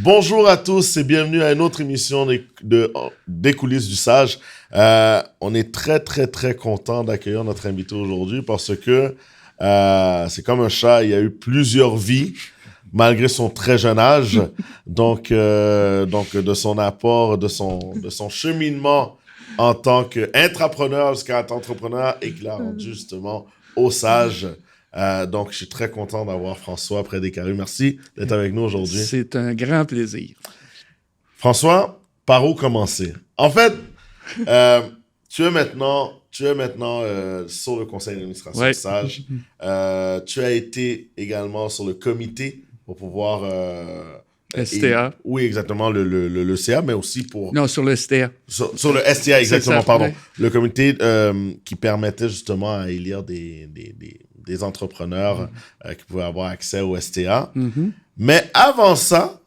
Bonjour à tous et bienvenue à une autre émission des coulisses du sage. On est très, très, très content d'accueillir notre invité aujourd'hui parce que c'est comme un chat, il y a eu plusieurs vies malgré son très jeune âge. Donc de son apport, de son cheminement en tant qu'intrapreneur jusqu'à être entrepreneur et qu'il a rendu justement au sage. Donc, je suis très content d'avoir François Prédescarrés. Merci d'être avec nous aujourd'hui. C'est un grand plaisir. François, par où commencer? En fait, tu es maintenant sur le conseil d'administration du Sage. Tu as été également sur le comité pour pouvoir... STA. Oui, exactement, le CA, mais aussi pour... Non, sur le STA. Sur le STA, exactement, ça, pardon. Ouais. Le comité qui permettait justement à élire des entrepreneurs qui pouvaient avoir accès au STA. Mm-hmm. Mais avant ça,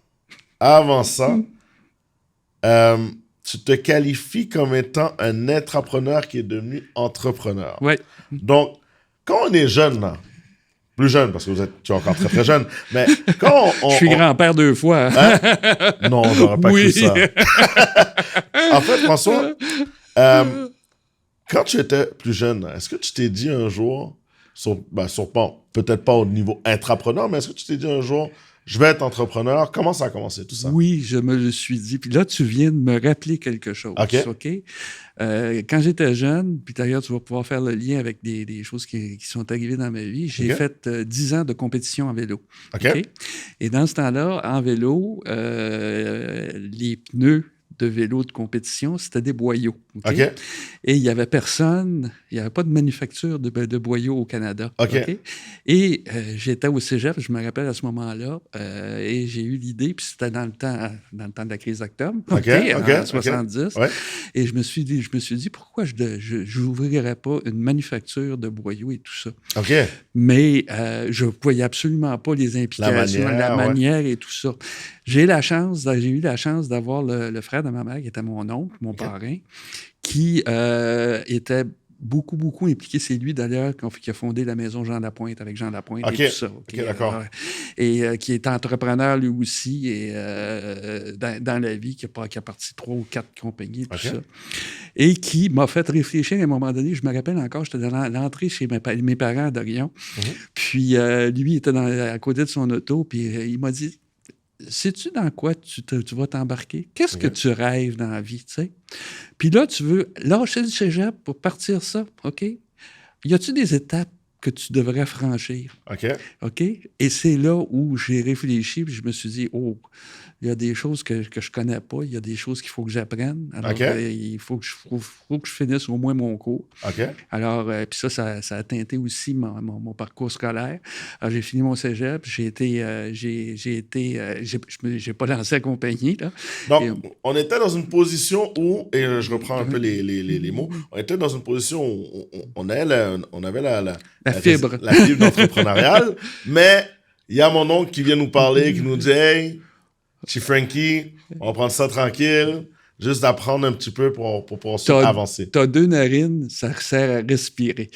tu te qualifies comme étant un intrapreneur qui est devenu entrepreneur. Oui. Donc, quand on est jeune, là, plus jeune, parce que tu es encore très, très jeune, mais quand Je suis grand-père 2 fois. Hein? Non, j'aurais pas cru ça. En fait, François, quand tu étais plus jeune, est-ce que tu t'es dit un jour, peut-être pas au niveau intrapreneur, mais est-ce que tu t'es dit un jour, je vais être entrepreneur? Comment ça a commencé, tout ça? Oui, je me le suis dit. Puis là, tu viens de me rappeler quelque chose. OK? Quand j'étais jeune, puis d'ailleurs, tu vas pouvoir faire le lien avec des choses qui sont arrivées dans ma vie, j'ai fait 10 ans de compétition en vélo. OK? Et dans ce temps-là, en vélo, les pneus de vélo de compétition, c'était des boyaux. Okay? Et il n'y avait personne, il n'y avait pas de manufacture de boyaux au Canada. Okay? Et j'étais au cégep, je me rappelle à ce moment-là, et j'ai eu l'idée, puis c'était dans le temps de la crise d'octobre, en 70. Ouais. Et je me suis dit, pourquoi je n'ouvrirais pas une manufacture de boyaux et tout ça? Okay. Mais je ne voyais absolument pas les implications, la manière et tout ça. J'ai eu la chance d'avoir le frère de ma mère, qui était mon oncle, mon parrain, qui était beaucoup impliqué. C'est lui, d'ailleurs, qui a fondé la maison Jean Lapointe avec Jean Lapointe et tout ça. OK, d'accord. Et qui est entrepreneur lui aussi et dans la vie, qui a parti 3 ou 4 compagnies et tout ça. Et qui m'a fait réfléchir à un moment donné. Je me rappelle encore, j'étais dans l'entrée chez mes parents à Dorion. Puis lui, il était à côté de son auto, puis il m'a dit, sais-tu dans quoi tu vas t'embarquer? Qu'est-ce que tu rêves dans la vie, tu sais? Puis là, tu veux lâcher le cégep pour partir ça, OK? Y a-tu des étapes que tu devrais franchir? OK? Et c'est là où j'ai réfléchi, puis je me suis dit, oh, il y a des choses que je connais pas, il y a des choses qu'il faut que j'apprenne. Alors, il faut que je finisse au moins mon cours. Alors, puis ça a teinté aussi mon parcours scolaire. Alors, j'ai fini mon cégep, j'ai pas lancé la compagnie, là. Donc, on était dans une position où, et je reprends un peu les mots, on était dans une position où on avait la fibre. La fibre d'entrepreneurial, mais il y a mon oncle qui vient nous parler, qui nous dit « Hey, chez Frankie, on va prendre ça tranquille, juste d'apprendre un petit peu pour avancer. » T'as 2 narines, ça sert à respirer.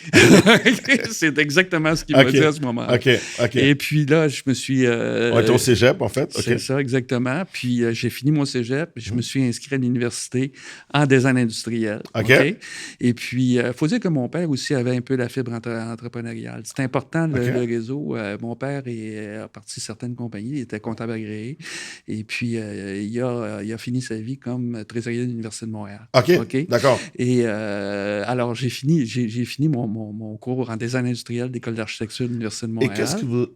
C'est exactement ce qu'il m'a dit à ce moment-là. OK. Et puis là, je me suis... on était au cégep, en fait. C'est ça, exactement. Puis j'ai fini mon cégep, je me suis inscrit à l'université en design industriel. Et puis, il faut dire que mon père aussi avait un peu la fibre entrepreneuriale. C'est important, le réseau. Mon père a parti certaines compagnies, il était comptable agréé. Et puis, il a fini sa vie comme trésorier de l'Université de Montréal. OK, d'accord. Et alors, j'ai fini mon cours en design industriel d'École d'architecture de l'Université de Montréal.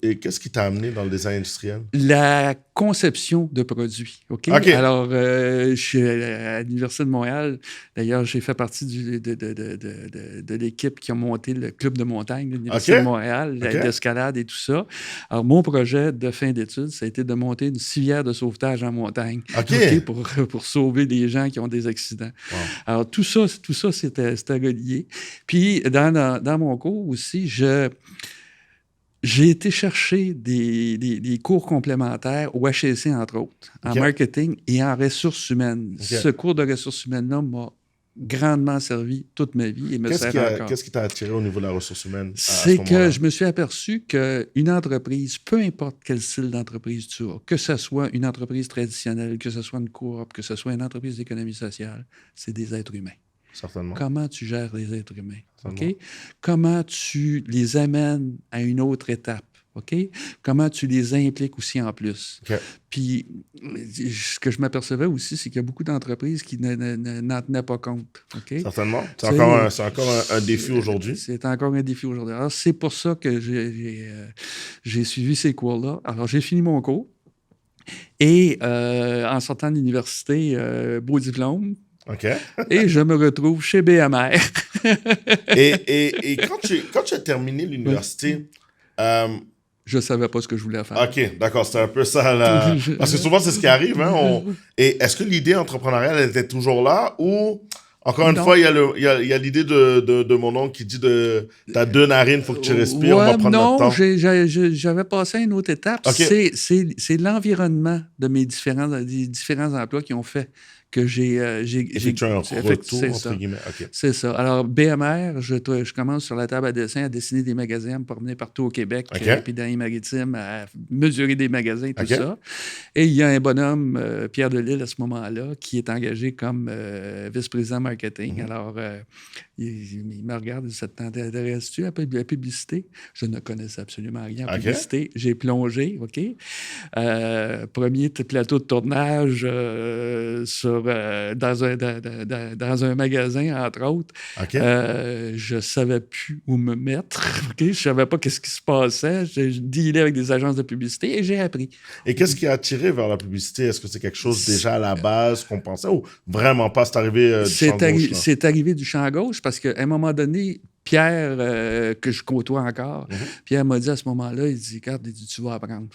Et qu'est-ce qui t'a amené dans le design industriel? La conception de produits. Alors, je suis à l'Université de Montréal. D'ailleurs, j'ai fait partie de l'équipe qui a monté le club de montagne de l'Université de Montréal, d'escalade et tout ça. Alors, mon projet de fin d'études, ça a été de monter une civière de sauvetage en montagne pour sauver les gens qui ont des accidents. Wow. Alors, tout ça c'était relié. Puis, dans mon cours aussi, j'ai été chercher des cours complémentaires au HEC, entre autres, en marketing et en ressources humaines. Ce cours de ressources humaines-là m'a grandement servi toute ma vie et me sert encore. Qu'est-ce qui t'a attiré au niveau de la ressource humaine? C'est que je me suis aperçu qu'une entreprise, peu importe quel style d'entreprise tu as, que ce soit une entreprise traditionnelle, que ce soit une coop, que ce soit une entreprise d'économie sociale, c'est des êtres humains. Certainement. Comment tu gères les êtres humains? OK? Comment tu les amènes à une autre étape? OK? Comment tu les impliques aussi en plus? Okay. Puis, ce que je m'apercevais aussi, c'est qu'il y a beaucoup d'entreprises qui n'en tenaient pas compte. OK? Certainement. C'est encore un défi aujourd'hui. C'est encore un défi aujourd'hui. Alors, c'est pour ça que j'ai suivi ces cours-là. Alors, j'ai fini mon cours. Et en sortant de l'université, beau diplôme. OK. Et je me retrouve chez BMR. et quand tu as terminé l'université... Je ne savais pas ce que je voulais faire. OK, d'accord. C'était un peu ça. Là. Parce que souvent, c'est ce qui arrive. Hein, Et est-ce que l'idée entrepreneuriale elle était toujours là ou, encore une fois, il y a l'idée de mon oncle qui dit t'as 2 narines, il faut que tu respires, on va prendre notre temps. Non, j'avais passé à une autre étape. Okay. C'est l'environnement de mes différents emplois qui ont fait que j'ai effectué un retour, entre guillemets. Okay. C'est ça. Alors, BMR, je commence sur la table à dessin, à dessiner des magasins, à me promener partout au Québec, puis dans les maritimes, à mesurer des magasins, tout ça. Et il y a un bonhomme, Pierre Delisle, à ce moment-là, qui est engagé comme vice-président marketing. Alors, il me regarde, ça t'intéresse-tu à la publicité? Je ne connaissais absolument rien en publicité. J'ai plongé, OK? Premier plateau de tournage dans un magasin, entre autres. Je ne savais plus où me mettre. Je ne savais pas qu'est-ce qui se passait. Je dealais avec des agences de publicité et j'ai appris. Et qu'est-ce qui a attiré vers la publicité? Est-ce que c'est quelque chose déjà à la base qu'on pensait ou vraiment pas? C'est arrivé du champ gauche? C'est arrivé du champ gauche parce qu'à un moment donné, Pierre, que je côtoie encore, Pierre m'a dit à ce moment-là, il dit, regarde, tu vas apprendre.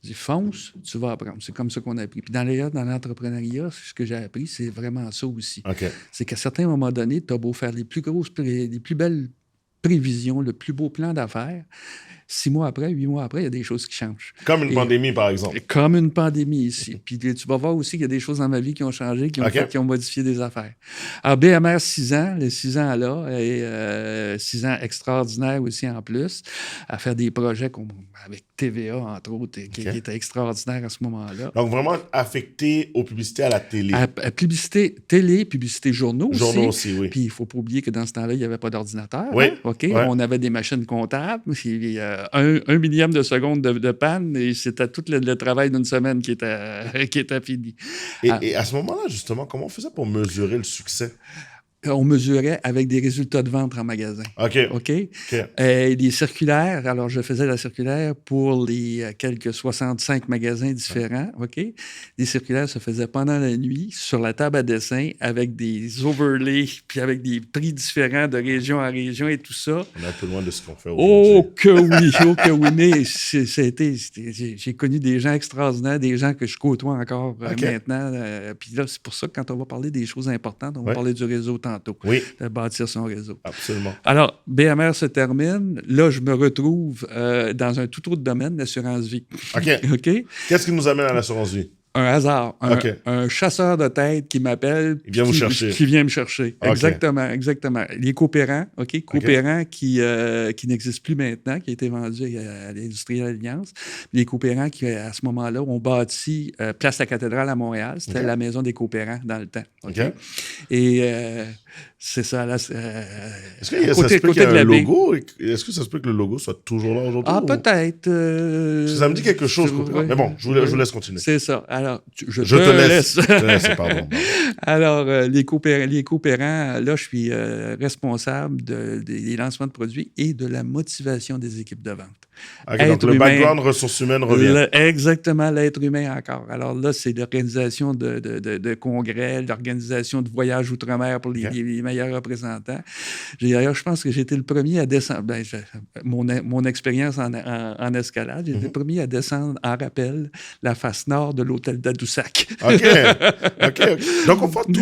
Je dis, fonce, tu vas apprendre. C'est comme ça qu'on a appris. Puis dans l'entrepreneuriat, ce que j'ai appris, c'est vraiment ça aussi. C'est qu'à certains moments donnés, tu as beau faire les plus belles prévisions, le plus beau plan d'affaires. 6 mois après, 8 mois après, il y a des choses qui changent. Comme une pandémie, par exemple. Comme une pandémie ici. Puis tu vas voir aussi qu'il y a des choses dans ma vie qui ont changé, qui ont modifié des affaires. Alors, BMR, 6 ans, les 6 ans là, et 6 ans extraordinaires aussi en plus, à faire des projets avec TVA, entre autres, qui étaient extraordinaires à ce moment-là. Donc, vraiment affecté aux publicités à la télé. À publicité télé, publicité journaux aussi. Journaux aussi, oui. Puis, il ne faut pas oublier que dans ce temps-là, il n'y avait pas d'ordinateur. Oui. Hein? OK? Ouais. On avait des machines comptables. Puis, un millième de seconde de panne et c'était tout le travail d'une semaine qui était fini. Et à ce moment-là, justement, comment on faisait pour mesurer le succès? On mesurait avec des résultats de vente en magasin. OK? Des circulaires. Alors, je faisais la circulaire pour les quelques 65 magasins différents. OK? Les circulaires se faisaient pendant la nuit, sur la table à dessin, avec des overlays, puis avec des prix différents de région en région et tout ça. On est un peu loin de ce qu'on fait aujourd'hui. Oh que oui! Mais j'ai connu des gens extraordinaires, des gens que je côtoie encore maintenant. Puis là, c'est pour ça que quand on va parler des choses importantes, on va parler du réseau tantôt. Oui. De bâtir son réseau. Absolument. Alors, BMR se termine. Là, je me retrouve dans un tout autre domaine, l'assurance vie. OK. Qu'est-ce qui nous amène à l'assurance vie? Un hasard. Un chasseur de tête qui m'appelle. Il vient vous chercher. Qui vient me chercher. Exactement. Les coopérants, coopérants qui n'existent plus maintenant, qui a été vendu à l'Industrielle Alliance. Les coopérants qui, à ce moment-là, ont bâti Place la Cathédrale à Montréal. C'était la maison des coopérants dans le temps. Et c'est ça. Là, est-ce que ça se peut qu'il y ait un logo? Est-ce que ça se peut que le logo soit toujours là aujourd'hui? Ah, peut-être. Ça me dit quelque chose. Mais bon, je vous laisse continuer. C'est ça. Alors, je te laisse. Je te laisse, pardon. Alors, les coopérants, là, je suis responsable des lancements de produits et de la motivation des équipes de vente. Donc, le background ressources humaines revient. Exactement, l'être humain encore. Alors là, c'est l'organisation de congrès, l'organisation de voyages outre-mer pour les meilleurs représentants. D'ailleurs, je pense que j'ai été le premier à descendre. Mon expérience en escalade, j'ai été le premier à descendre en rappel la face nord de l'hôtel d'Adoussac. OK. Donc, en fait,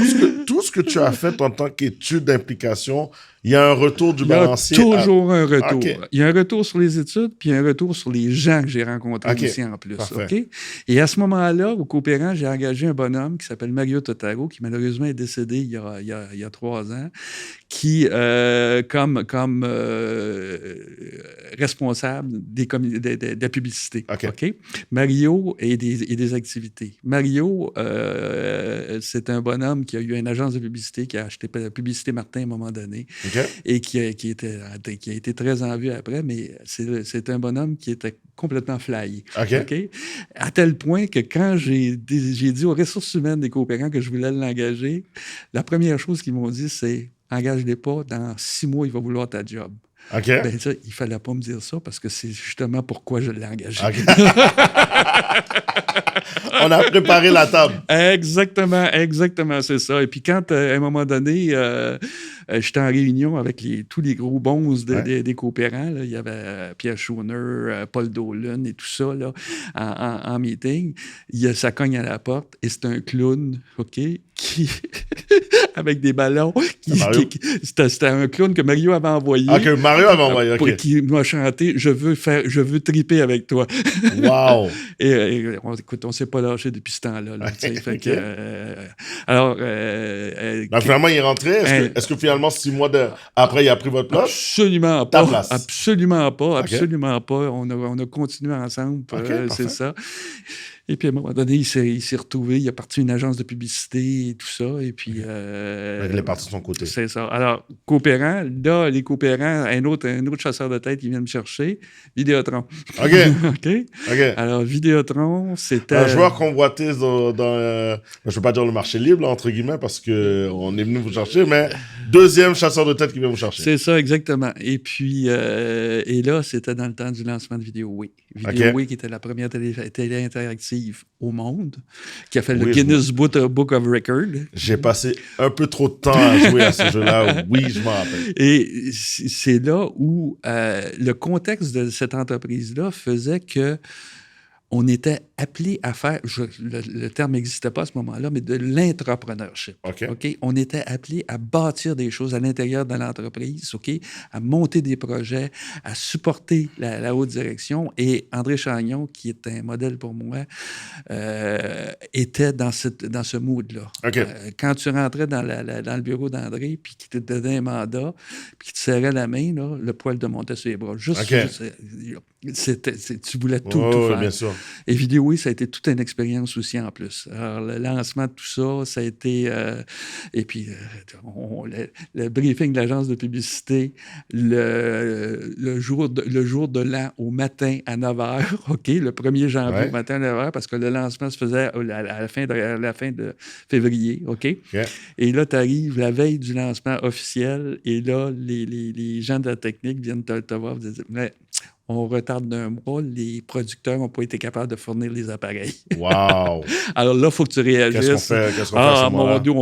tout ce que tu as fait en tant qu'étude d'implication il y a un retour du balancier. Il y a toujours un retour. Okay. Il y a un retour sur les études, puis il y a un retour sur les gens que j'ai rencontrés aussi en plus. Okay? Et à ce moment-là, au Coopérant, j'ai engagé un bonhomme qui s'appelle Mario Totaro, qui malheureusement est décédé il y a 3 ans, qui, comme responsable de la publicité. Okay? Mario et des activités. Mario, c'est un bonhomme qui a eu une agence de publicité, qui a acheté la Publicité Martin à un moment donné, et qui a été très en vue après, mais c'est un bonhomme qui était complètement flyé. Okay? À tel point que quand j'ai dit aux ressources humaines des Coopérants que je voulais l'engager, la première chose qu'ils m'ont dit, c'est « engage-les pas, dans 6 mois, il va vouloir ta job ». Ben ça, il fallait pas me dire ça parce que c'est justement pourquoi je l'ai engagé. On a préparé la table. Exactement, c'est ça. Et puis quand, à un moment donné, j'étais en réunion avec tous les gros bons des Coopérants, là, il y avait Pierre Schoner, Paul Dolan et tout ça là, en meeting. Ça cogne à la porte et c'est un clown, OK, qui avec des ballons. C'était un clown que Mario avait envoyé. Que Mario avait envoyé, OK. Qui m'a chanté « Je veux triper avec toi ». Wow! Et écoute, on ne s'est pas lâché depuis ce temps-là. Alors... finalement, il est rentré. Est-ce que finalement, 6 mois après, il a pris votre place? Absolument pas. Ta place? Absolument pas. On a continué ensemble. C'est ça. Et puis, à un moment donné, il s'est retrouvé, il a parti une agence de publicité et tout ça. Et puis... il est parti de son côté. C'est ça. Alors, Coopérant, là, les Coopérants, un autre chasseur de tête qui vient me chercher, Vidéotron. OK. Alors, Vidéotron, c'était... Un joueur convoité je ne veux pas dire le marché libre, là, entre guillemets, parce qu'on est venu vous chercher, mais deuxième chasseur de tête qui vient vous chercher. C'est ça, exactement. Et puis, et là, c'était dans le temps du lancement de VideoWay. VideoWay, qui était la première télé interactive au monde, qui a fait le Guinness Book of Record. J'ai passé un peu trop de temps à jouer à ce jeu-là. Oui, je m'en rappelle. Et c'est là où le contexte de cette entreprise-là faisait que on était appelé à faire, le terme n'existait pas à ce moment-là, mais de l'intrapreneurship. OK? On était appelé à bâtir des choses à l'intérieur de l'entreprise, OK? À monter des projets, à supporter la haute direction. Et André Chagnon, qui est un modèle pour moi, était dans ce mood-là. Quand tu rentrais dans le bureau d'André, puis qu'il te donnait un mandat, puis qu'il te serrait la main, là, le poil te montait sur les bras. Tu voulais tout faire. Bien sûr. Et VideoWay, ça a été toute une expérience aussi en plus. Alors, le lancement de tout ça, ça a été... et puis, le briefing de l'agence de publicité, le jour de l'an au matin à 9h, OK, le 1er janvier au matin à 9h, parce que le lancement se faisait à la fin de février, OK? Et là, tu arrives la veille du lancement officiel, et là, les gens de la technique viennent te voir et te dire... On retarde d'1 mois, les producteurs n'ont pas été capables de fournir les appareils. Wow! Alors là, il faut que tu réagisses. Qu'est-ce qu'on fait à ce moment-là? Mon Dieu,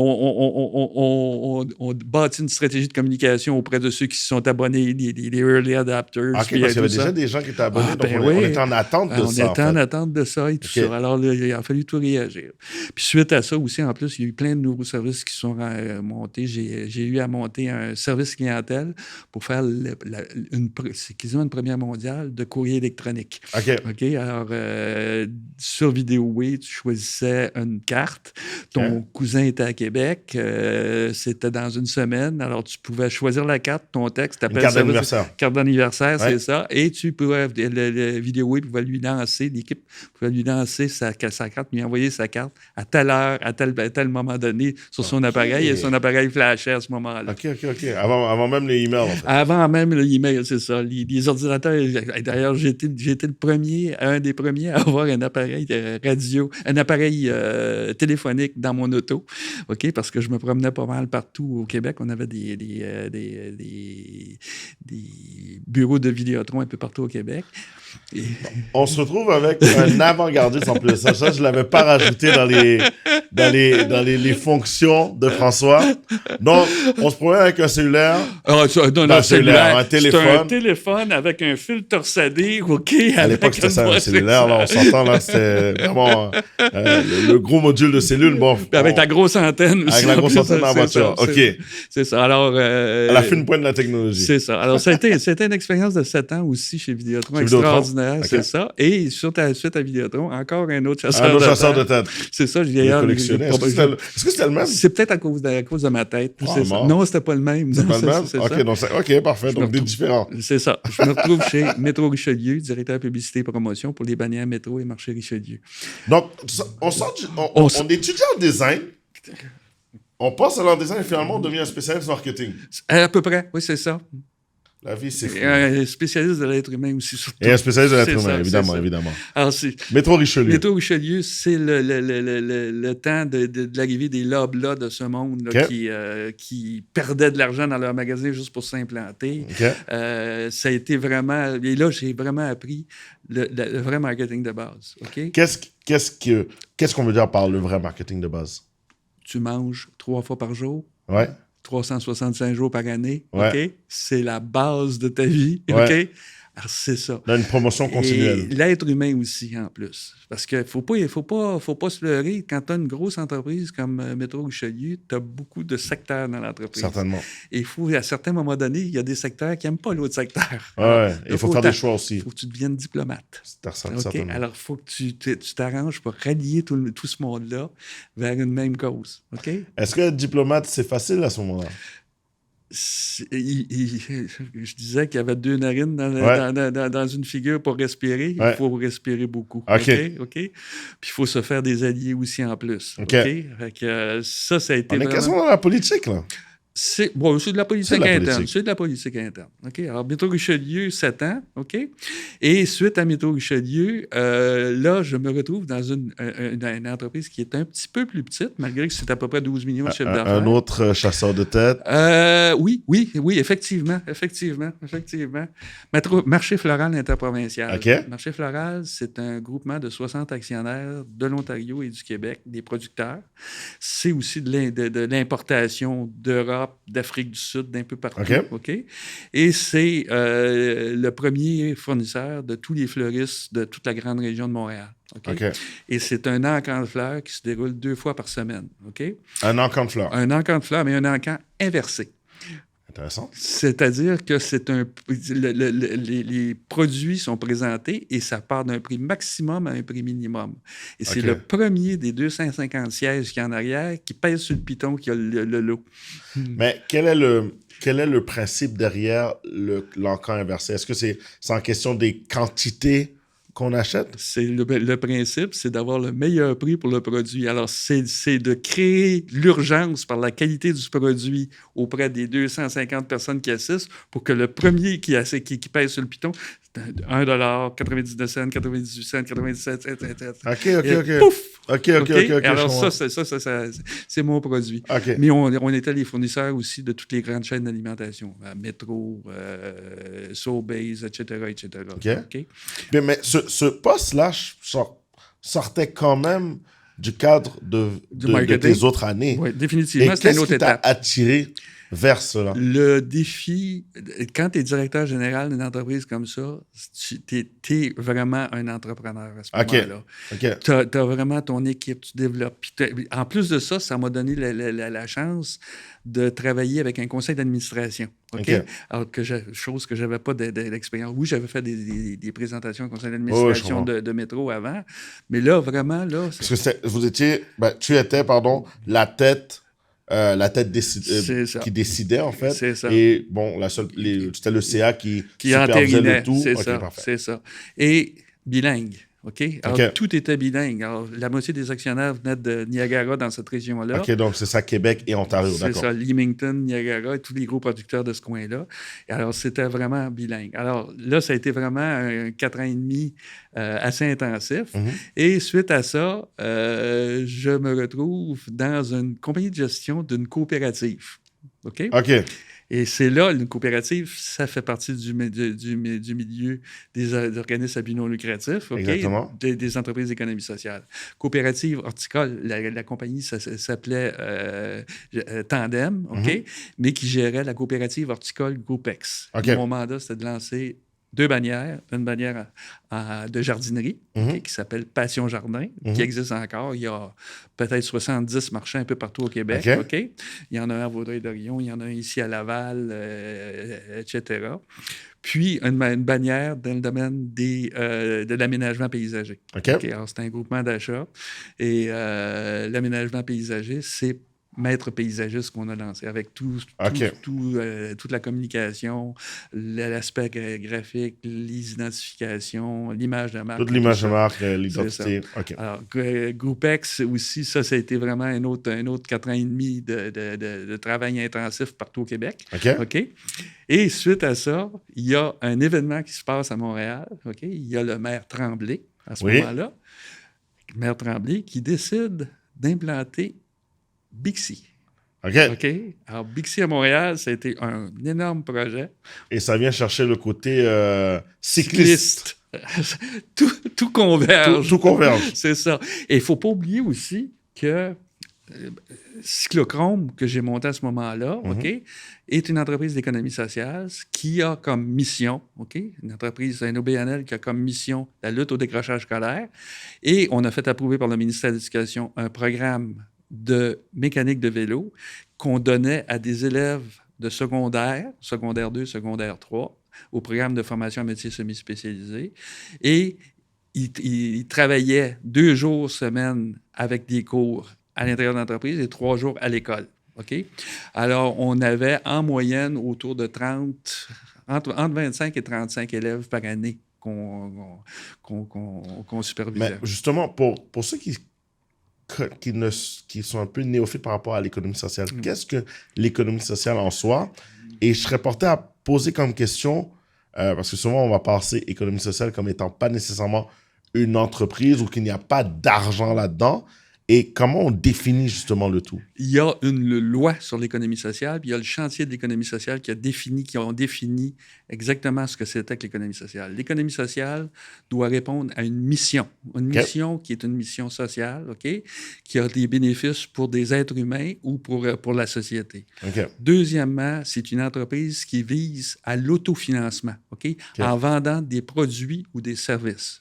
on bâtit une stratégie de communication auprès de ceux qui se sont abonnés, les early adapters. OK, parce qu'il y avait déjà des gens qui étaient abonnés, donc on était en attente de ça. On était en attente de ça et tout ça. Alors là, il a fallu tout réagir. Puis suite à ça aussi, en plus, il y a eu plein de nouveaux services qui sont montés. J'ai eu à monter un service clientèle pour faire c'est quasiment une première mondiale de courrier électronique. OK? Alors, sur VideoWay, tu choisissais une carte. Ton cousin était à Québec. C'était dans une semaine. Alors, tu pouvais choisir la carte, ton texte. Une carte d'anniversaire. Carte d'anniversaire, c'est ça. Et tu pouvais... Le VideoWay pouvait lui lancer, l'équipe pouvait lui lancer sa carte, lui envoyer sa carte à telle heure, à tel moment donné sur son appareil. Et son appareil flashait à ce moment-là. OK. Avant même les emails, en fait. Avant même les emails, c'est ça. Les ordinateurs... D'ailleurs, j'ai été un des premiers à avoir un appareil radio, un appareil téléphonique dans mon auto, OK? Parce que je me promenais pas mal partout au Québec. On avait des bureaux de Vidéotron un peu partout au Québec. Et... On se retrouve avec un avant-gardiste en plus. Ça, je ne l'avais pas rajouté dans les fonctions de François. Donc, on se promène avec un cellulaire. Un téléphone. Un téléphone. C'est un téléphone avec un fil torsadé, OK? À l'époque, c'était ça, un cellulaire, là, on s'entend, là, c'était vraiment le gros module de cellule, bon. Puis avec la grosse antenne aussi. Avec la grosse antenne en voiture, OK. C'est ça, alors... à la fine pointe de la technologie. C'est ça. Alors, c'était une expérience de 7 ans aussi chez Vidéotron, extraordinaire, okay. C'est ça. Et suite à Vidéotron, encore un autre chasseur de tête. C'est ça, je vieillard. Est-ce que c'était le même? C'est peut-être à cause de ma tête. Non, c'était pas le même. C'est pas le même? OK, parfait. Donc, des différents. C'est ça. Je me retrouve chez Métro Richelieu, directeur publicité et promotion pour les bannières Métro et Marché Richelieu. Donc, on étudie en design, on passe à l'en design et finalement, on devient un spécialiste marketing. À peu près, oui, c'est ça. La vie, c'est fou. Et un spécialiste de l'être humain aussi, surtout. Et un spécialiste de l'être humain, évidemment. Alors, Métro Richelieu. Métro Richelieu, c'est le temps de l'arrivée des Loblaws de ce monde là, qui perdaient de l'argent dans leur magasin juste pour s'implanter. Ça a été vraiment... Et là, j'ai vraiment appris le vrai marketing de base. Okay? Qu'est-ce qu'on veut dire par le vrai marketing de base? Tu manges 3 fois par jour. Ouais. 365 jours par année, ouais. OK? C'est la base de ta vie, ouais. OK? Alors, c'est ça. Là, une promotion continuelle. Et l'être humain aussi, en plus. Parce qu'il ne faut pas se leurrer. Quand tu as une grosse entreprise comme Métro Richelieu, tu as beaucoup de secteurs dans l'entreprise. Certainement. Et à certains moments donnés, il y a des secteurs qui n'aiment pas l'autre secteur. Ouais, il faut faire des choix aussi. Il faut que tu deviennes diplomate. Certainement. Alors, il faut que tu t'arranges pour rallier tout ce monde-là vers une même cause. Okay? Est-ce que être diplomate, c'est facile à ce moment-là? Je disais qu'il y avait 2 narines dans une figure pour respirer. Il faut respirer beaucoup. OK? Puis il faut se faire des alliés aussi en plus. OK? Fait que, ça a été On est quasiment dans la politique, là. C'est de la politique interne. C'est de la politique interne. OK? Alors, Métro Richelieu, 7 ans. OK? Et suite à Métro Richelieu, là, je me retrouve dans une entreprise qui est un petit peu plus petite, malgré que c'est à peu près 12 millions de chiffre d'affaires. Un autre chasseur de tête? Oui, effectivement. Marché Floral Interprovincial. OK. Marché Floral, c'est un groupement de 60 actionnaires de l'Ontario et du Québec, des producteurs. C'est aussi de l'importation d'Europe, d'Afrique du Sud, d'un peu partout. OK? Et c'est le premier fournisseur de tous les fleuristes de toute la grande région de Montréal. OK? Et c'est un encan de fleurs qui se déroule 2 fois par semaine. OK? Un encan de fleurs. Un encan de fleurs, mais un encan inversé. Intéressant. C'est-à-dire que les produits sont présentés et ça part d'un prix maximum à un prix minimum. Et c'est le premier des 250 sièges qui est en arrière qui pèse sur le piton qui a le lot. Mais quel est le principe derrière l'encan inversé? Est-ce que c'est en question des quantités qu'on achète? C'est le principe, c'est d'avoir le meilleur prix pour le produit. Alors, c'est de créer l'urgence par la qualité du produit auprès des 250 personnes qui assistent pour que le premier qui pèse sur le piton, $1, 99 cents, 98 cents, 97 cents, etc. OK. Pouf! OK. Alors, ça, c'est mon produit. Okay. Mais on était les fournisseurs aussi de toutes les grandes chaînes d'alimentation. Métro, Sobeys, etc. OK. Mais ce poste-là sortait quand même du cadre de tes autres années. Oui, définitivement, c'était une autre étape. Qu'est-ce qui t'a attiré vers cela? Le défi, quand tu es directeur général d'une entreprise comme ça, tu es vraiment un entrepreneur à ce moment-là. Tu as vraiment ton équipe, tu développes. Puis en plus de ça, ça m'a donné la chance de travailler avec un conseil d'administration. Alors, chose que je n'avais pas d'expérience. Oui, j'avais fait des présentations au conseil d'administration de Métro avant, mais là, vraiment, là... Parce que tu étais, la tête qui décidait, en fait. C'est ça. Et bon, c'était le CA qui supervisait le tout. C'est ça. Et bilingue. OK? Alors, tout était bilingue. Alors, la moitié des actionnaires venaient de Niagara dans cette région-là. OK, donc c'est ça, Québec et Ontario, d'accord. C'est ça, Leamington, Niagara et tous les gros producteurs de ce coin-là. Et alors, c'était vraiment bilingue. Alors, là, ça a été vraiment un 4 ans et demi assez intensif. Mm-hmm. Et suite à ça, je me retrouve dans une compagnie de gestion d'une coopérative. OK? Et c'est là, une coopérative, ça fait partie du milieu des organismes à but non lucratif, Exactement. Des entreprises d'économie sociale. Coopérative horticole, la compagnie s'appelait Tandem, mais qui gérait la coopérative horticole Groupex. Mon mandat, c'était de lancer 2 bannières. Une bannière de jardinerie qui s'appelle Passion Jardin, qui existe encore. Il y a peut-être 70 marchands un peu partout au Québec. Il y en a un à Vaudreuil-Dorion, il y en a un ici à Laval, etc. Puis une bannière dans le domaine de l'aménagement paysager. Alors, c'est un groupement d'achat. Et l'aménagement paysager, c'est Maître paysagiste qu'on a lancé avec toute la communication, l'aspect graphique, les identifications, l'image de marque. Toute l'image de marque, l'identité. Alors, Groupex aussi, ça a été vraiment un autre 4 ans et demi de travail intensif partout au Québec. Et suite à ça, il y a un événement qui se passe à Montréal. Il y a le maire Tremblay à ce moment-là. Le maire Tremblay qui décide d'implanter Bixi. Alors, Bixi à Montréal, ça a été un énorme projet. Et ça vient chercher le côté cycliste. Tout converge. Tout converge. C'est ça. Et il ne faut pas oublier aussi que Cyclochrome, que j'ai monté à ce moment-là, est une entreprise d'économie sociale qui a comme mission, une entreprise, un OBNL qui a comme mission la lutte au décrochage scolaire. Et on a fait approuver par le ministère de l'Éducation un programme de mécanique de vélo qu'on donnait à des élèves de secondaire 2, secondaire 3, au programme de formation à métiers semi-spécialisés. Et ils travaillaient 2 jours semaine avec des cours à l'intérieur de l'entreprise et 3 jours à l'école. Alors, on avait en moyenne autour de entre 25 et 35 élèves par année qu'on supervisait. Mais justement, pour ceux qui sont un peu néophytes par rapport à l'économie sociale. Qu'est-ce que l'économie sociale en soi? Et je serais porté à poser comme question, parce que souvent on va passer économie sociale comme étant pas nécessairement une entreprise ou qu'il n'y a pas d'argent là-dedans. Et comment on définit justement le tout? Il y a une loi sur l'économie sociale, puis il y a le chantier de l'économie sociale qui ont défini exactement ce que c'était que l'économie sociale. L'économie sociale doit répondre à une mission qui est une mission sociale, qui a des bénéfices pour des êtres humains ou pour la société. Deuxièmement, c'est une entreprise qui vise à l'autofinancement, en vendant des produits ou des services.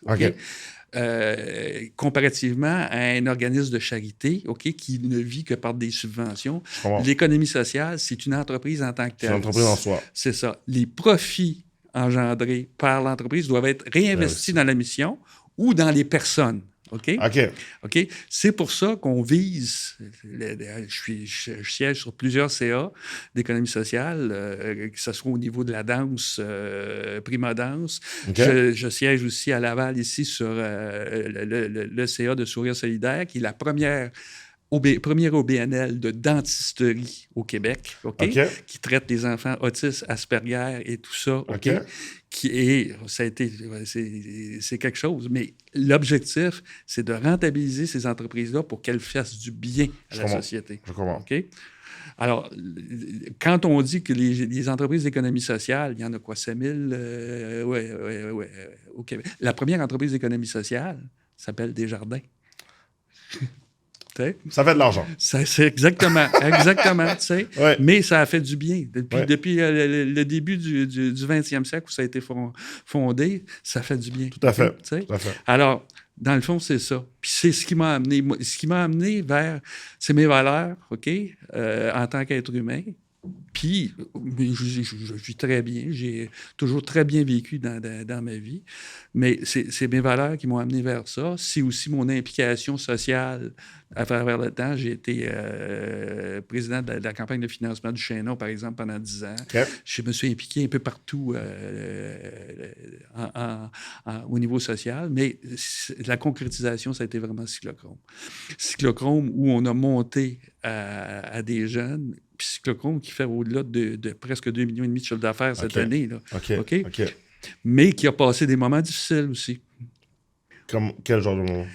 Comparativement à un organisme de charité qui ne vit que par des subventions. L'économie sociale, c'est une entreprise en tant que telle. C'est une entreprise en soi. C'est ça. Les profits engendrés par l'entreprise doivent être réinvestis dans la mission ou dans les personnes. C'est pour ça qu'on vise, je siège sur plusieurs CA d'économie sociale, que ce soit au niveau de la danse, Prima Danse. Je siège aussi à Laval, ici, sur le CA de Sourire solidaire, qui est la première OBNL de dentisterie au Québec, qui traite les enfants autistes, Asperger et tout ça, c'est quelque chose. Mais l'objectif, c'est de rentabiliser ces entreprises-là pour qu'elles fassent du bien à la société. Je comprends. Alors, quand on dit que les entreprises d'économie sociale, il y en a quoi, 5 000 au Québec. La première entreprise d'économie sociale s'appelle Desjardins. Ça fait de l'argent. C'est exactement, tu sais. Mais ça a fait du bien. Depuis le début du 20e siècle où ça a été fondé, ça fait du bien. Tout à fait. Alors, dans le fond, c'est ça. Puis c'est ce qui m'a amené vers... C'est mes valeurs, en tant qu'être humain. Puis, je vis très bien. J'ai toujours très bien vécu dans ma vie. Mais c'est mes valeurs qui m'ont amené vers ça. C'est aussi mon implication sociale à travers le temps. J'ai été président de la campagne de financement du Chénon, par exemple, pendant 10 ans. Je me suis impliqué un peu partout au niveau social. Mais la concrétisation, ça a été vraiment Cyclochrome. Cyclochrome, où on a monté à des jeunes... Puis Cyclochrome qui fait au-delà de presque 2,5 millions de chiffre d'affaires cette année. Là. Mais qui a passé des moments difficiles aussi. Comme quel genre de moment?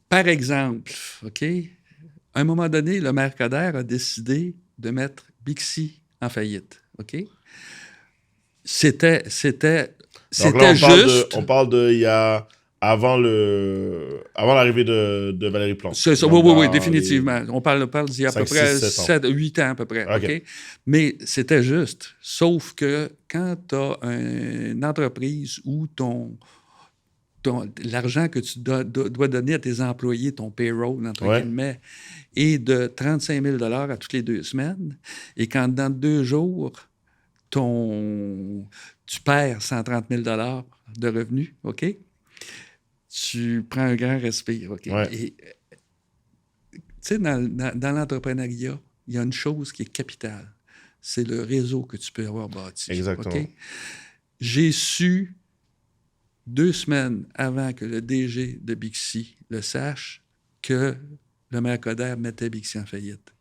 Par exemple, à un moment donné, le maire Coderre a décidé de mettre Bixi en faillite. C'était Donc là, juste... on parle de il y a avant l'arrivée de Valérie Plante. C'est ça, oui, définitivement. On parle d'il y a à peu près 8 ans à peu près. OK? Mais c'était juste. Sauf que quand tu as une entreprise où l'argent que tu dois donner à tes employés, ton payroll, entre guillemets, est de 35 000 à toutes les 2 semaines, et quand dans 2 jours, tu perds 130 000 de revenus, OK? Tu prends un grand respire, OK? Et tu sais, dans l'entrepreneuriat, il y a une chose qui est capitale. C'est le réseau que tu peux avoir bâti. Exactement. Okay? J'ai su 2 semaines avant que le DG de Bixi le sache que le maire Coderre mettait Bixi en faillite.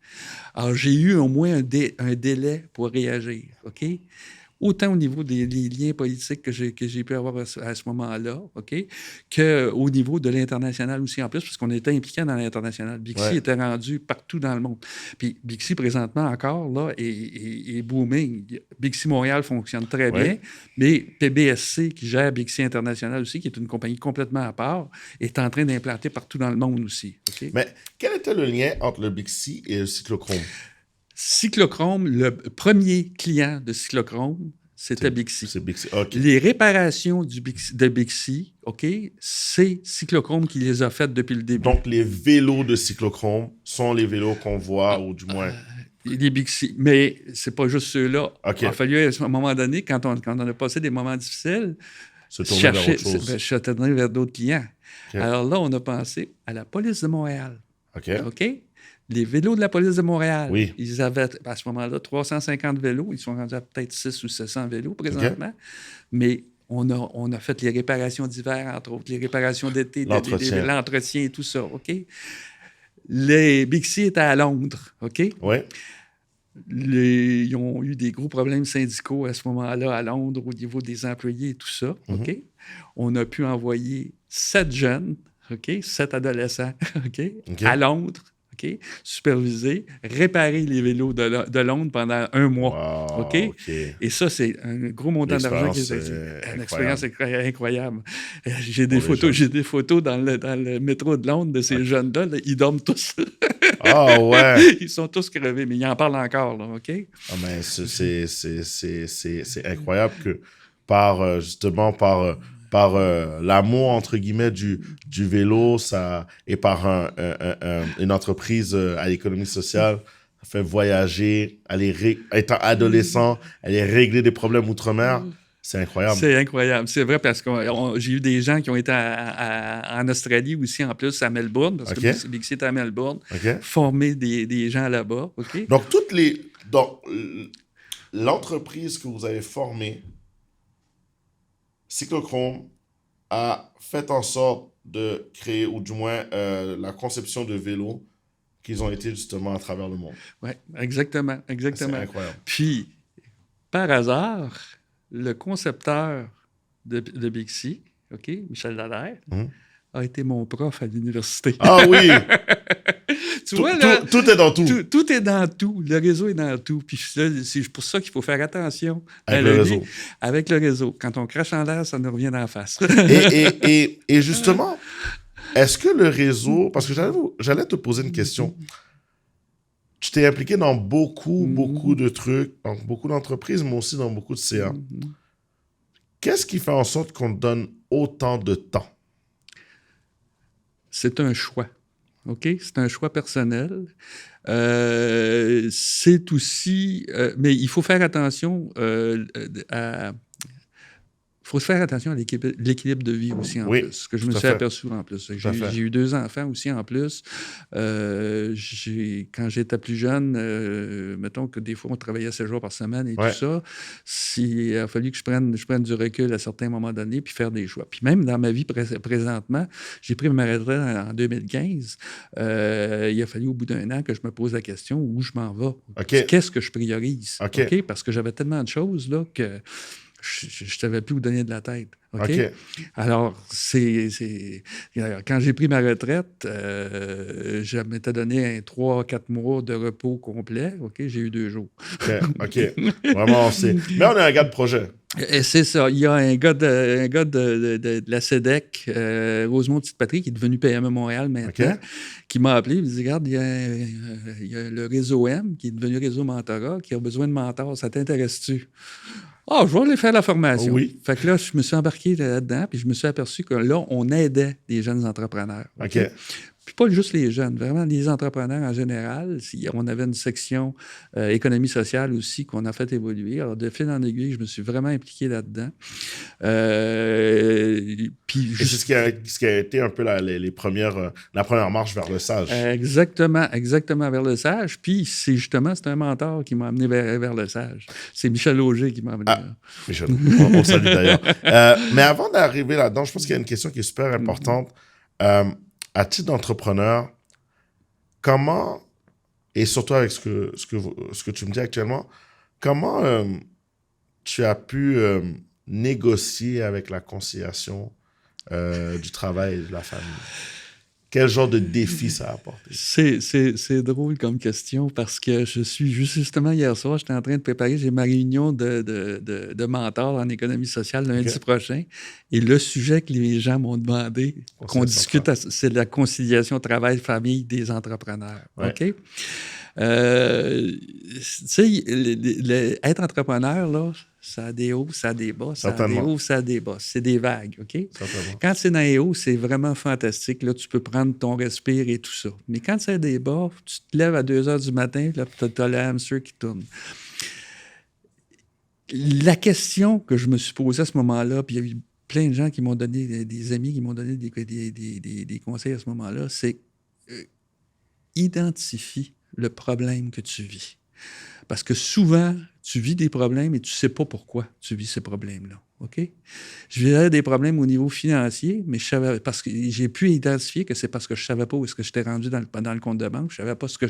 Alors, j'ai eu au moins un délai pour réagir, OK? Autant au niveau des liens politiques que j'ai pu avoir à ce moment-là, OK, qu'au niveau de l'international aussi en plus, parce qu'on était impliqués dans l'international. Bixi était rendu partout dans le monde. Puis Bixi, présentement, encore, là, est booming. Bixi Montréal fonctionne très bien, mais PBSC, qui gère Bixi International aussi, qui est une compagnie complètement à part, est en train d'implanter partout dans le monde aussi. Okay? Mais quel était le lien entre le Bixi et le cyclochrome? Cyclochrome, le premier client de Cyclochrome, c'était Bixi. C'est Bixi, OK. Les réparations de Bixi, OK, c'est Cyclochrome qui les a faites depuis le début. Donc, les vélos de Cyclochrome sont les vélos qu'on voit, ou du moins... Les Bixi. Mais c'est pas juste ceux-là. OK. Il a fallu, à un moment donné, quand on a passé des moments difficiles, se tourner vers autre chose. Je suis tourné vers d'autres clients. Okay. Alors là, on a pensé à la police de Montréal. OK. Les vélos de la police de Montréal, oui. Ils avaient, à ce moment-là, 350 vélos. Ils sont rendus à peut-être 600 ou 700 vélos présentement. Okay. Mais on a fait les réparations d'hiver, entre autres, les réparations d'été, l'entretien et tout ça, OK? Les Bixi étaient à Londres, OK? Oui. Ils ont eu des gros problèmes syndicaux à ce moment-là à Londres au niveau des employés et tout ça, OK? On a pu envoyer 7 jeunes, OK? 7 adolescents, OK? À Londres, OK? Superviser, réparer les vélos de Londres pendant 1 mois. Wow, OK? Et ça, c'est un gros montant d'argent. Une expérience incroyable. J'ai des photos dans le métro de Londres de ces jeunes-là. Là, ils dorment tous. Ah ouais! Ils sont tous crevés, mais ils en parlent encore, là, OK? Ah, mais c'est incroyable que par l'amour, entre guillemets, du vélo, et par une entreprise à l'économie sociale, ça fait voyager, étant adolescent, aller régler des problèmes outre-mer. C'est incroyable. C'est incroyable. C'est vrai parce que j'ai eu des gens qui ont été en Australie aussi, en plus, à Melbourne, parce que Bixi est à Melbourne, former des gens là-bas. Okay? Donc, l'entreprise que vous avez formée, Cyclochrome, a fait en sorte de créer, ou du moins la conception de vélos qu'ils ont été justement à travers le monde. Oui, exactement. C'est incroyable. Puis, par hasard, le concepteur de Bixi, OK, Michel Dallaire, a été mon prof à l'université. Ah oui! Tu vois, là, tout est dans tout. Tout est dans tout. Le réseau est dans tout. Puis c'est pour ça qu'il faut faire attention avec le réseau. Avec le réseau. Quand on crache en l'air, ça nous revient d'en face. et justement, est-ce que le réseau... Parce que j'allais te poser une question. Tu t'es impliqué dans beaucoup de trucs, dans beaucoup d'entreprises, mais aussi dans beaucoup de CA. Qu'est-ce qui fait en sorte qu'on te donne autant de temps? C'est un choix. OK? C'est un choix personnel. C'est aussi... mais il faut faire attention à... Il faut faire attention à l'équilibre de vie aussi en plus, que je me suis aperçu en plus. J'ai eu 2 enfants aussi en plus. Quand j'étais plus jeune, mettons que des fois on travaillait 7 jours par semaine et tout ça, il a fallu que je prenne du recul à certains moments donnés puis faire des choix. Puis même dans ma vie présentement, j'ai pris ma retraite en 2015. Il a fallu au bout d'1 an que je me pose la question où je m'en vais. Qu'est-ce que je priorise? Parce que j'avais tellement de choses là que... je ne savais plus où donner de la tête. OK? OK. Alors, quand j'ai pris ma retraite, je m'étais donné 3-4 mois de repos complet. OK? J'ai eu 2 jours. OK. Vraiment, Mais on est un gars de projet. Et c'est ça. Il y a un gars de la SEDEC, Rosemont Petite-Patrie, qui est devenu PME Montréal maintenant, qui m'a appelé. Il me dit, regarde, il y a le réseau M, qui est devenu réseau Mentorat, qui a besoin de mentors. Ça t'intéresse-tu? Ah, je vais aller faire la formation. Oui. Fait que là, je me suis embarqué là-dedans, puis je me suis aperçu que là, on aidait des jeunes entrepreneurs. OK. Puis pas juste les jeunes, vraiment les entrepreneurs en général. On avait une section économie sociale aussi qu'on a fait évoluer. Alors, de fil en aiguille, je me suis vraiment impliqué là-dedans. Puis c'est ce qui a été un peu la première marche vers le sage. Exactement, vers le sage. Puis c'est un mentor qui m'a amené vers le sage. C'est Michel Auger qui m'a amené là. Michel, on le salue d'ailleurs. Mais avant d'arriver là-dedans, je pense qu'il y a une question qui est super importante. À titre d'entrepreneur, comment, et surtout avec ce que tu me dis actuellement, comment tu as pu négocier avec la conciliation du travail et de la famille? Quel genre de défi ça a apporté? C'est drôle comme question parce que justement hier soir, j'étais en train de préparer, j'ai ma réunion de mentors en économie sociale lundi prochain. Et le sujet que les gens m'ont demandé qu'on discute, c'est la conciliation travail-famille des entrepreneurs. Ouais. OK? Tu sais, être entrepreneur, là, ça a des hauts, ça a des bas, ça a des hauts, ça a des bas. C'est des vagues, OK? Certainement. Quand c'est dans les hauts, c'est vraiment fantastique. Là, tu peux prendre ton respire et tout ça. Mais quand c'est des bas, tu te lèves à 2 heures du matin, là, tu as le hamster qui tourne. La question que je me suis posée à ce moment-là, puis il y a eu plein de gens qui m'ont donné, des amis qui m'ont donné des conseils à ce moment-là, c'est identifie le problème que tu vis. Parce que souvent, tu vis des problèmes et tu ne sais pas pourquoi tu vis ces problèmes-là. OK? Je vivais des problèmes au niveau financier, mais parce que j'ai pu identifier que c'est parce que je ne savais pas où est-ce que j'étais rendu dans le compte de banque. Je ne savais pas ce que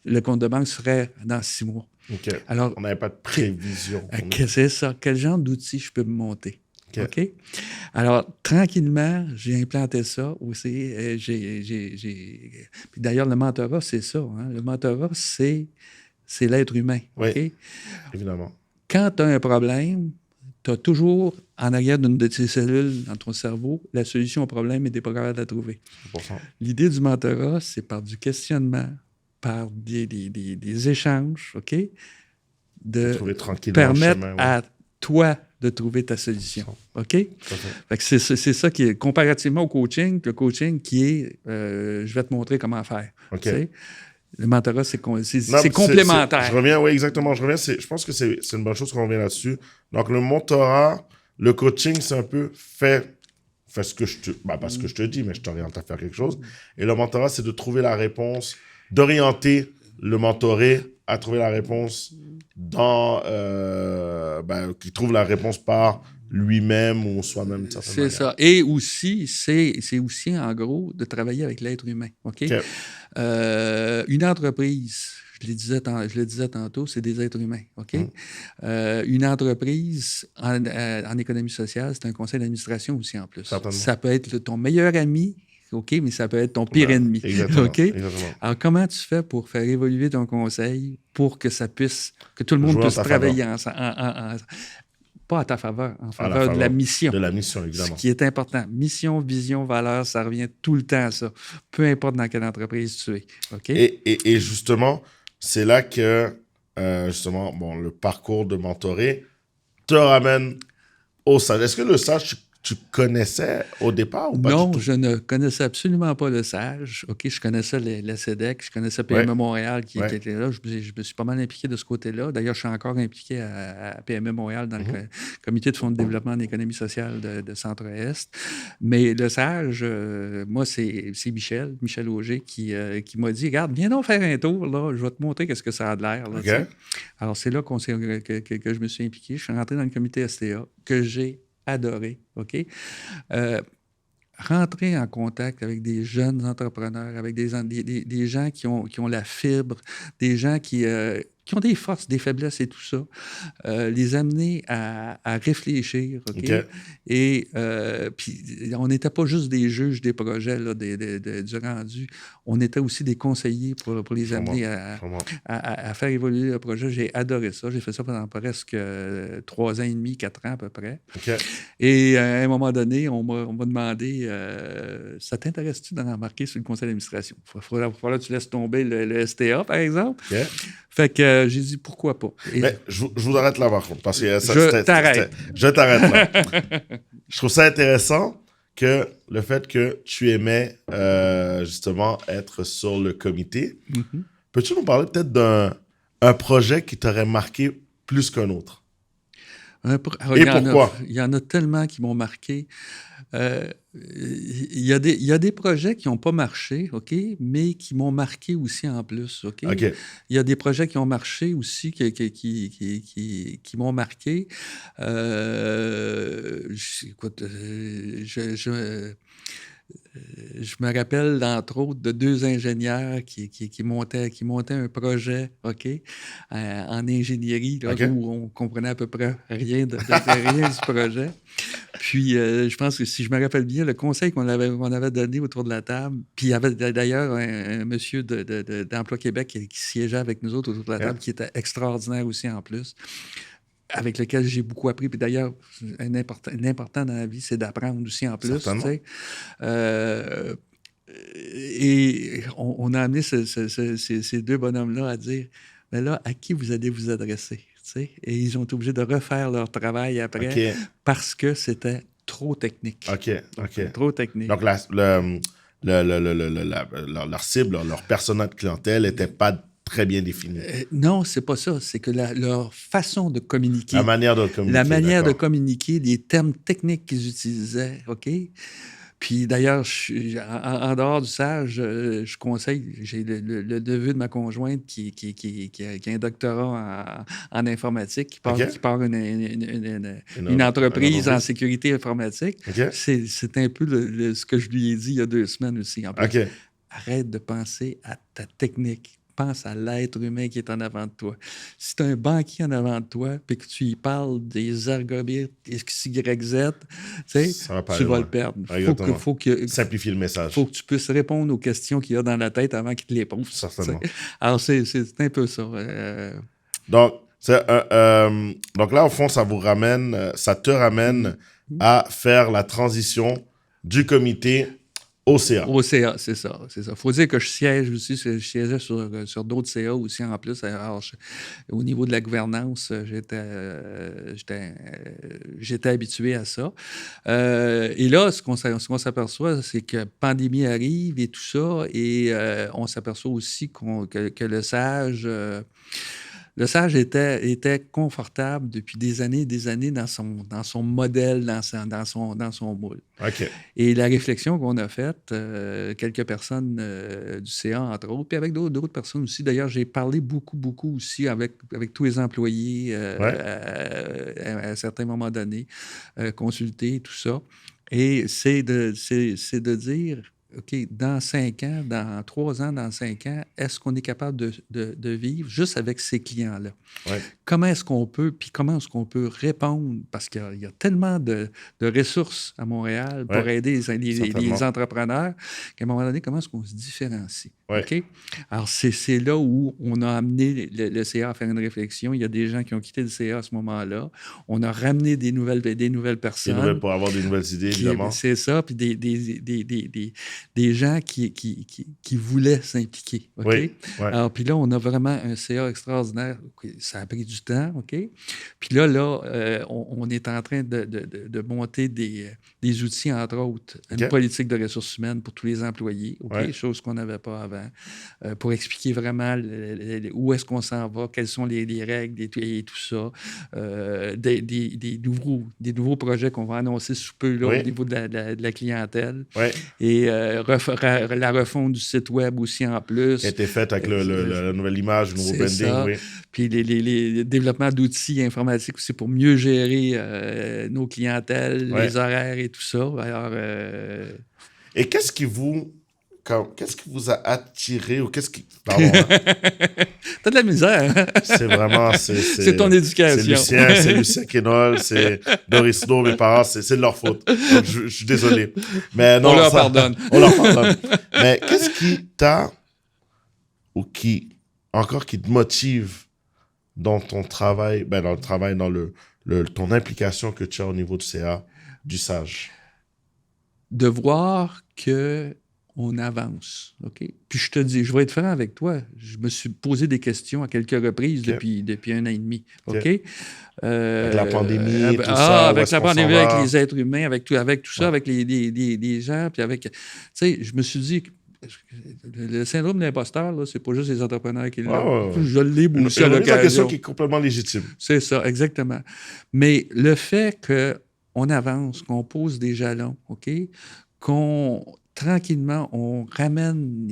le compte de banque serait dans 6 mois. OK. Alors, on n'avait pas de prévision. C'est ça. Quel genre d'outils je peux me monter? OK? Alors, tranquillement, j'ai implanté ça aussi. Puis d'ailleurs, le mentorat, c'est ça. Hein? Le mentorat, c'est l'être humain. Oui, OK? évidemment. Quand tu as un problème, tu as toujours en arrière d'une de tes cellules dans ton cerveau la solution au problème et tu n'es pas capable de la trouver. 100%. L'idée du mentorat, c'est par du questionnement, par des échanges, OK? De permettre à toi de trouver ta solution. OK? Fait que c'est ça qui est, comparativement au coaching, le coaching qui est je vais te montrer comment faire. OK. Le mentorat, c'est complémentaire. Je reviens, oui, exactement. Je pense que c'est une bonne chose qu'on revient là-dessus. Donc, le mentorat, le coaching, c'est un peu fais ce que je te... pas ce que je te dis, mais je t'oriente à faire quelque chose. Et le mentorat, c'est de trouver la réponse, d'orienter le mentoré à trouver la réponse qui trouve la réponse par lui-même ou soi-même. C'est ça. Et aussi, c'est aussi, en gros, de travailler avec l'être humain. OK? Une entreprise, je le disais tantôt, c'est des êtres humains. OK? Une entreprise en économie sociale, c'est un conseil d'administration aussi en plus. Certainement. Ça peut être ton meilleur ami, OK, mais ça peut être ton pire ennemi. Exactement. OK? Exactement. Alors, comment tu fais pour faire évoluer ton conseil pour que tout le monde puisse travailler ensemble? Pas à ta faveur, en faveur de la mission. De la mission, évidemment. Ce qui est important. Mission, vision, valeur, ça revient tout le temps à ça. Peu importe dans quelle entreprise tu es. OK? Et justement, c'est là que le parcours de mentoré te ramène au sage. Est-ce que le sage, tu connaissais au départ ou pas non, du tout? Je ne connaissais absolument pas le SAGE. OK, je connaissais la SEDEC, je connaissais PME Montréal qui était là. Je me suis pas mal impliqué de ce côté-là. D'ailleurs, je suis encore impliqué à PME Montréal dans le comité de fonds de développement en économie sociale de Centre-Est. Mais le SAGE, moi, c'est Michel Auger qui m'a dit, regarde, viens donc faire un tour, là, je vais te montrer qu'est-ce que ça a de l'air. Là, alors, c'est là que je me suis impliqué. Je suis rentré dans le comité STA que j'ai adoré, OK? Rentrer en contact avec des jeunes entrepreneurs, avec des gens qui ont la fibre, des gens qui qui ont des forces, des faiblesses et tout ça, les amener à réfléchir, OK? OK. Et puis, on n'était pas juste des juges des projets, là, du rendu. On était aussi des conseillers pour les amener à faire évoluer le projet. J'ai adoré ça. J'ai fait ça pendant presque 3 ans et demi, 4 ans à peu près. OK. Et à un moment donné, on m'a demandé ça t'intéresse-tu d'en embarquer sur le conseil d'administration? Il va falloir que tu laisses tomber le STA, par exemple. OK. Fait que j'ai dit pourquoi pas. Mais je vous arrête là, par contre, parce que je t'arrête là. Je trouve ça intéressant que le fait que tu aimais justement être sur le comité. Mm-hmm. Peux-tu nous parler peut-être d'un projet qui t'aurait marqué plus qu'un autre? Et pourquoi? Il y en a tellement qui m'ont marqué. Il y a des projets qui n'ont pas marché, OK, mais qui m'ont marqué aussi en plus, OK? OK. Il y a des projets qui ont marché aussi, qui m'ont marqué. Écoute, je me rappelle, entre autres, de 2 ingénieurs qui montaient un projet, OK, en ingénierie, là, OK. où on comprenait à peu près rien du projet. Puis, je pense que si je me rappelle bien, le conseil qu'on avait donné autour de la table, puis il y avait d'ailleurs un monsieur d'Emploi Québec qui siégeait avec nous autres autour de la table, qui était extraordinaire aussi en plus, avec lequel j'ai beaucoup appris. Puis d'ailleurs, l'important dans la vie, c'est d'apprendre aussi en plus. Tu sais. Et on a amené ces 2 bonhommes-là à dire, mais là, à qui vous allez vous adresser? Tu sais? Et ils ont été obligés de refaire leur travail après parce que c'était trop technique. OK. Trop technique. Donc, leur cible, leur persona de clientèle n'était pas très bien définie. Non, c'est pas ça. C'est que leur façon de communiquer. La manière de communiquer. La manière de communiquer, les termes techniques qu'ils utilisaient, OK? Puis d'ailleurs, en dehors du sage, je conseille, j'ai le neveu de ma conjointe qui a un doctorat en informatique, qui part une entreprise en sécurité informatique. Okay. C'est un peu ce que je lui ai dit il y a 2 semaines aussi. En plus. Okay. Arrête de penser à ta technique. Pense à l'être humain qui est en avant de toi. Si tu as un banquier en avant de toi et que tu y parles des algorithmes X, Y, Z, tu vas le perdre. Faut que simplifier le message. Il faut que tu puisses répondre aux questions qu'il y a dans la tête avant qu'il te les pose. Certainement. Alors, c'est un peu ça. Donc là, au fond, ça te ramène à faire la transition du comité au CA. Au CA, c'est ça. Il faut dire que je siège aussi, je siégeais sur d'autres CA aussi en plus. Alors, au niveau de la gouvernance, j'étais habitué à ça. Et là, ce qu'on s'aperçoit, c'est que pandémie arrive et tout ça, et on s'aperçoit aussi que le sage... Le sage était confortable depuis des années et des années dans son modèle, dans son moule. OK. Et la réflexion qu'on a faite, quelques personnes du CA, entre autres, puis avec d'autres personnes aussi. D'ailleurs, j'ai parlé beaucoup aussi avec tous les employés à certains moments donnés, consulter, tout ça. Et c'est de dire... OK, dans 5 ans, dans 3 ans, dans 5 ans, est-ce qu'on est capable de vivre juste avec ces clients-là? Ouais. Comment est-ce qu'on peut répondre? Parce qu'il y a tellement de ressources à Montréal pour aider les entrepreneurs qu'à un moment donné, comment est-ce qu'on se différencie? Ouais. OK? Alors, c'est là où on a amené le CA à faire une réflexion. Il y a des gens qui ont quitté le CA à ce moment-là. On a ramené des nouvelles personnes. Pour avoir des nouvelles idées, évidemment. C'est ça, puis des gens qui voulaient s'impliquer. OK? Oui. Alors, puis là, on a vraiment un CA extraordinaire. Ça a pris du temps, OK? Puis là, on est en train de monter des outils, entre autres, une politique de ressources humaines pour tous les employés, OK? Chose qu'on n'avait pas avant, pour expliquer vraiment où est-ce qu'on s'en va, quelles sont les règles et tout ça. Des nouveaux projets qu'on va annoncer sous peu là, au niveau de la clientèle. Et la refonte du site web aussi en plus. Qui a été faite avec la nouvelle image, le nouveau branding. Ça. Puis les développements d'outils informatiques aussi pour mieux gérer nos clientèles, les horaires et tout ça. Alors, Et qu'est-ce qui vous a attiré ou qu'est-ce qui... Pardon. T'as de la misère. Hein? C'est vraiment... C'est ton éducation. C'est Lucien Kénol, c'est Doris No, mes parents, c'est de leur faute. Donc, je suis désolé. Mais non, on leur pardonne. On leur pardonne. Mais qu'est-ce qui t'a, ou qui te motive dans ton travail, dans le travail, dans ton implication que tu as au niveau du CA, du SAGE? De voir que on avance, OK? Puis je te dis, je vais être franc avec toi, je me suis posé des questions à quelques reprises depuis 1 an et demi, OK? Avec la pandémie, tout ça. Avec la pandémie, avec les êtres humains, avec tout ça, avec les gens, puis avec... Tu sais, je me suis dit, le syndrome de l'imposteur, là, c'est pas juste les entrepreneurs qui l'ont. Je l'ai aussi à l'occasion. C'est une question qui est complètement légitime. C'est ça, exactement. Mais le fait qu'on avance, qu'on pose des jalons, OK? Tranquillement, on ramène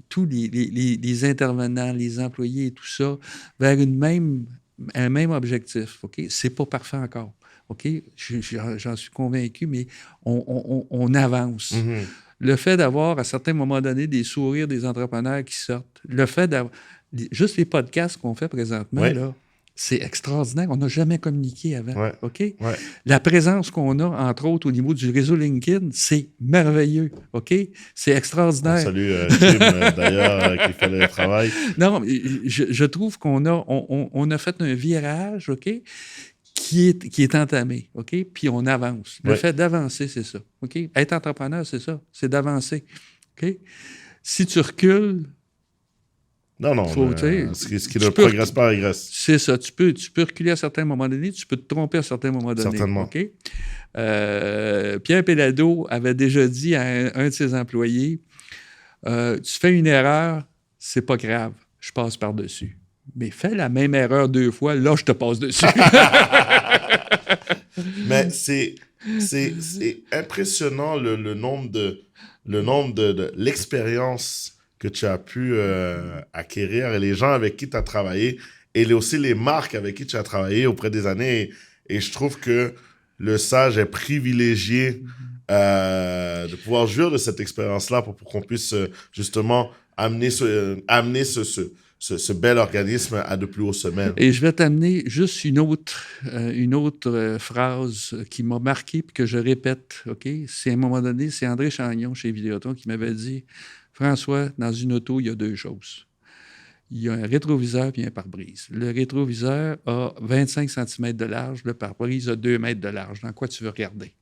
tous les intervenants, les employés et tout ça vers un même objectif. OK? C'est pas parfait encore. OK? J'en suis convaincu, mais on avance. Mm-hmm. Le fait d'avoir, à certains moments donnés, des sourires des entrepreneurs qui sortent, le fait d'avoir... Juste les podcasts qu'on fait présentement, là, c'est extraordinaire. On n'a jamais communiqué avant. Ouais. OK? Ouais. La présence qu'on a, entre autres, au niveau du réseau LinkedIn, c'est merveilleux. OK? C'est extraordinaire. Salut Kim, d'ailleurs, qui fait le travail. Non, je trouve qu'on a fait un virage, OK? Qui est entamé, OK? Puis on avance. Le fait d'avancer, c'est ça. OK? Être entrepreneur, c'est ça. C'est d'avancer. OK? Si tu recules... Non, ce qui ne progresse pas régresse. C'est ça. Tu peux reculer à certains moments donnés, tu peux te tromper à certains moments donnés. Certainement. OK? Pierre Péladeau avait déjà dit à un de ses employés, tu fais une erreur, c'est pas grave, je passe par-dessus. Mais fais la même erreur 2 fois, là, je te passe dessus. Mais c'est impressionnant le nombre de l'expérience que tu as pu acquérir et les gens avec qui tu as travaillé et aussi les marques avec qui tu as travaillé auprès des années. Et je trouve que le SAGE est privilégié de pouvoir jouir de cette expérience-là pour qu'on puisse justement amener ce bel organisme à de plus hauts sommets. Et je vais t'amener juste une autre phrase qui m'a marqué et que je répète. OK? C'est à un moment donné, c'est André Chagnon chez Vidéotron qui m'avait dit « François, dans une auto, il y a 2 choses. Il y a un rétroviseur et un pare-brise. Le rétroviseur a 25 cm de large, le pare-brise a 2 mètres de large. Dans quoi tu veux regarder?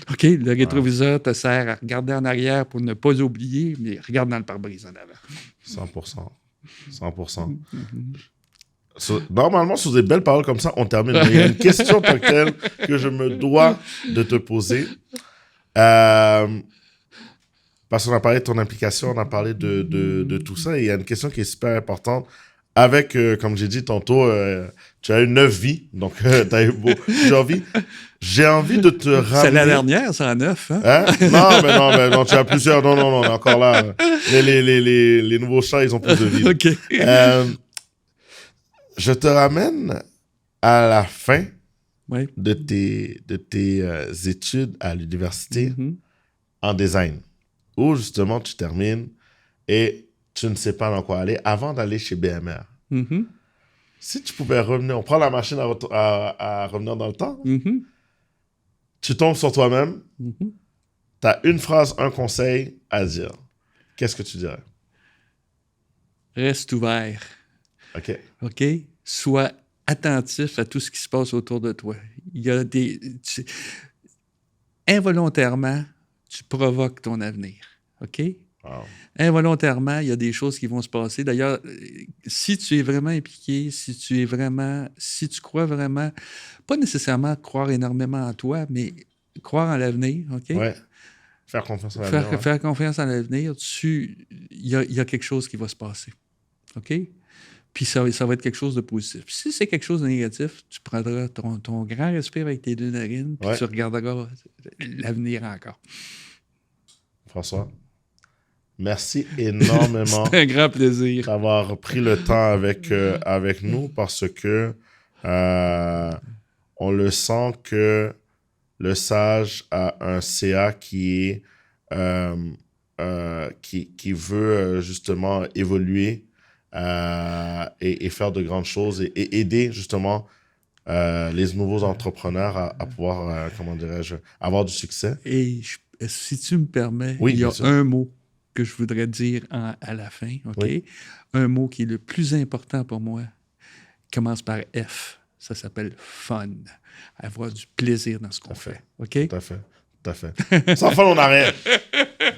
OK? Le rétroviseur te sert à regarder en arrière pour ne pas oublier, mais regarde dans le pare-brise en avant. 100%. 100%. Normalement, sur des belles paroles comme ça, on termine. Mais il y a une question tant que telle que je me dois de te poser. Parce qu'on a parlé de ton implication, on a parlé de tout ça. Et il y a une question qui est super importante. Avec, comme j'ai dit tantôt, tu as eu 9 vies. Donc, tu as eu plusieurs vies. J'ai envie de te ramener... C'est la dernière, c'est en 9. Hein? Non, non, tu as plusieurs. Non, on est encore là. Les nouveaux chats, ils ont plus de vie. OK. Je te ramène à la fin oui. de tes études à l'université en design, où justement tu termines et tu ne sais pas dans quoi aller avant d'aller chez BMR. Si tu pouvais revenir, on prend la machine à revenir dans le temps, tu tombes sur toi-même, tu as une phrase, un conseil à dire. Qu'est-ce que tu dirais? Reste ouvert. OK. OK? Sois attentif à tout ce qui se passe autour de toi. Il y a involontairement, tu provoques ton avenir. OK? Wow. Involontairement, il y a des choses qui vont se passer. D'ailleurs, si tu es vraiment impliqué, si tu crois vraiment, pas nécessairement croire énormément en toi, mais croire en l'avenir, OK? Ouais. Faire confiance en l'avenir. Faire confiance en l'avenir, il y a quelque chose qui va se passer. OK? Puis ça va être quelque chose de positif. Puis si c'est quelque chose de négatif, tu prendras ton grand respire avec tes 2 narines, puis tu regarderas l'avenir encore. François, merci énormément. C'est un grand plaisir d'avoir pris le temps avec nous parce que on le sent que le SAGE a un CA qui est qui veut justement évoluer et faire de grandes choses et aider justement les nouveaux entrepreneurs à pouvoir, comment dirais-je, avoir du succès. Et si tu me permets, Oui, il y a bien sûr. un mot que je voudrais dire à la fin, OK? Oui. Un mot qui est le plus important pour moi, commence par F. Ça s'appelle fun. Avoir du plaisir dans ce qu'on fait. OK? Tout à fait. Tout à fait. Sans fun, on n'a rien.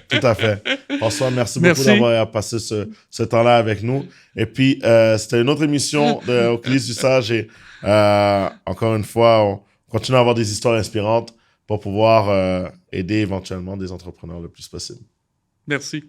Tout à fait. François, merci beaucoup Merci. d'avoir passé ce temps-là avec nous. Et puis, c'était une autre émission Aux coulisses du sage. Et encore une fois, on continue à avoir des histoires inspirantes pour pouvoir aider éventuellement des entrepreneurs le plus possible. Merci.